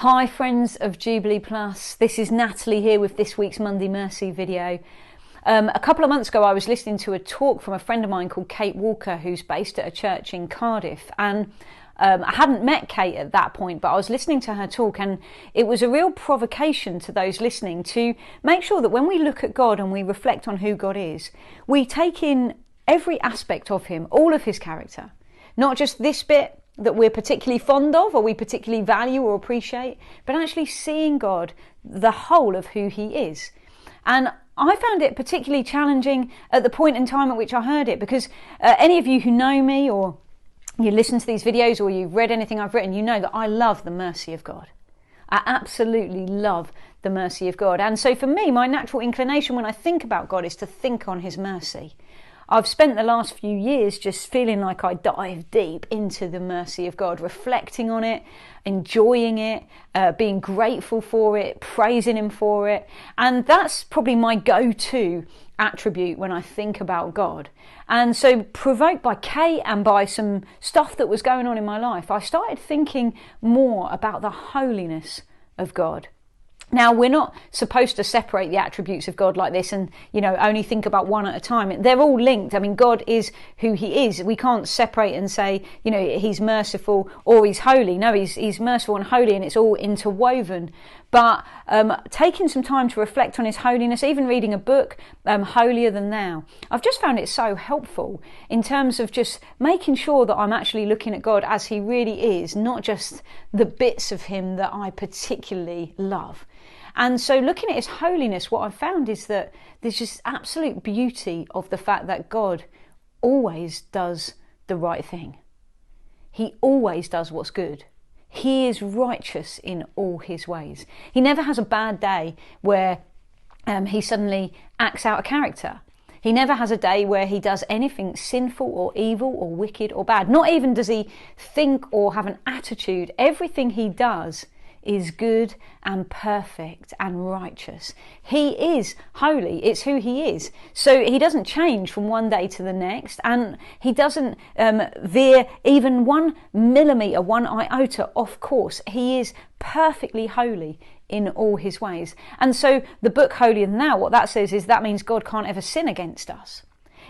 Hi friends of Jubilee Plus, this is Natalie here with this week's Monday Mercy video. A couple of months ago I was listening to a talk from a friend of mine called Kate Walker, who's based at a church in Cardiff, and I hadn't met Kate at that point, but I was listening to her talk, and it was a real provocation to those listening to make sure that when we look at God and we reflect on who God is, we take in every aspect of him, all of his character, not just this bit that we're particularly fond of or we particularly value or appreciate, but actually seeing God, the whole of who he is. And I found it particularly challenging at the point in time at which I heard it, because any of you who know me or you listen to these videos or you've read anything I've written, you know that I love the mercy of God. I absolutely love the mercy of God. And so for me, my natural inclination when I think about God is to think on his mercy. I've spent the last few years just feeling like I dive deep into the mercy of God, reflecting on it, enjoying it, being grateful for it, praising him for it. And that's probably my go-to attribute when I think about God. And so, provoked by Kate and by some stuff that was going on in my life, I started thinking more about the holiness of God. Now, we're not supposed to separate the attributes of God like this and, only think about one at a time. They're all linked. I mean, God is who he is. We can't separate and say, he's merciful or he's holy. No, he's merciful and holy, and it's all interwoven. But taking some time to reflect on his holiness, even reading a book, Holier Than Thou, I've just found it so helpful in terms of just making sure that I'm actually looking at God as he really is, not just the bits of him that I particularly love. And so looking at his holiness, what I've found is that there's just absolute beauty of the fact that God always does the right thing. He always does what's good. He is righteous in all his ways. He never has a bad day where he suddenly acts out a character. He never has a day where he does anything sinful or evil or wicked or bad. Not even does he think or have an attitude. Everything he does is good and perfect and righteous. He is holy. It's who he is. So he doesn't change from one day to the next, and he doesn't veer even 1 millimetre, 1 iota off course. He is perfectly holy in all his ways. And so the book Holier Than Thou, what that says is that means God can't ever sin against us.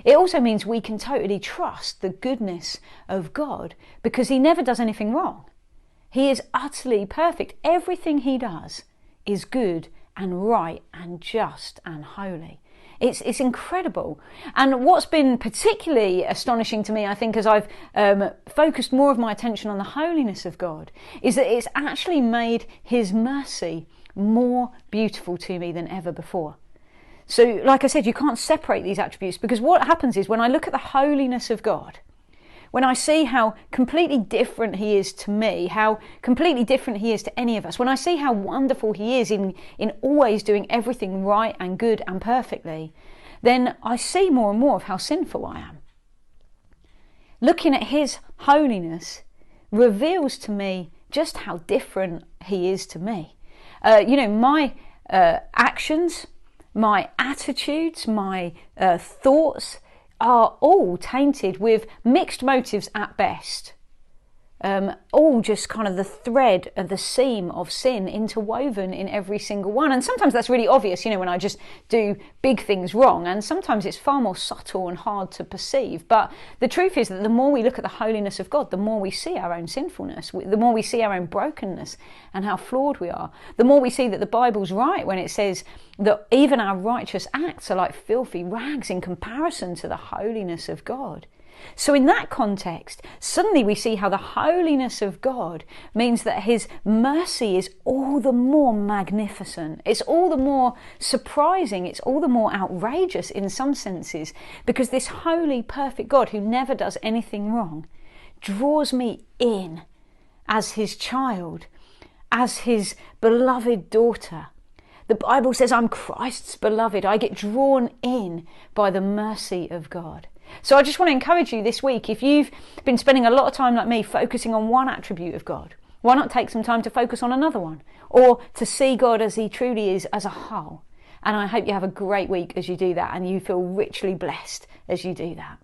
It also means we can totally trust the goodness of God because he never does anything wrong. He is utterly perfect. Everything he does is good and right and just and holy. It's incredible. And what's been particularly astonishing to me, I think, as I've focused more of my attention on the holiness of God, is that it's actually made his mercy more beautiful to me than ever before. So, like I said, you can't separate these attributes, because what happens is when I look at the holiness of God, when I see how completely different he is to me, how completely different he is to any of us, when I see how wonderful he is in always doing everything right and good and perfectly, then I see more and more of how sinful I am. Looking at his holiness reveals to me just how different he is to me. My actions, my attitudes, my thoughts are all tainted with mixed motives at best. All just kind of the thread of the seam of sin interwoven in every single one. And sometimes that's really obvious, when I just do big things wrong. And sometimes it's far more subtle and hard to perceive. But the truth is that the more we look at the holiness of God, the more we see our own sinfulness, the more we see our own brokenness and how flawed we are. The more we see that the Bible's right when it says that even our righteous acts are like filthy rags in comparison to the holiness of God. So in that context, suddenly we see how the holiness of God means that his mercy is all the more magnificent. It's all the more surprising. It's all the more outrageous in some senses, because this holy, perfect God who never does anything wrong draws me in as his child, as his beloved daughter. The Bible says I'm Christ's beloved. I get drawn in by the mercy of God. So I just want to encourage you this week, if you've been spending a lot of time like me focusing on one attribute of God, why not take some time to focus on another one, or to see God as he truly is as a whole. And I hope you have a great week as you do that, and you feel richly blessed as you do that.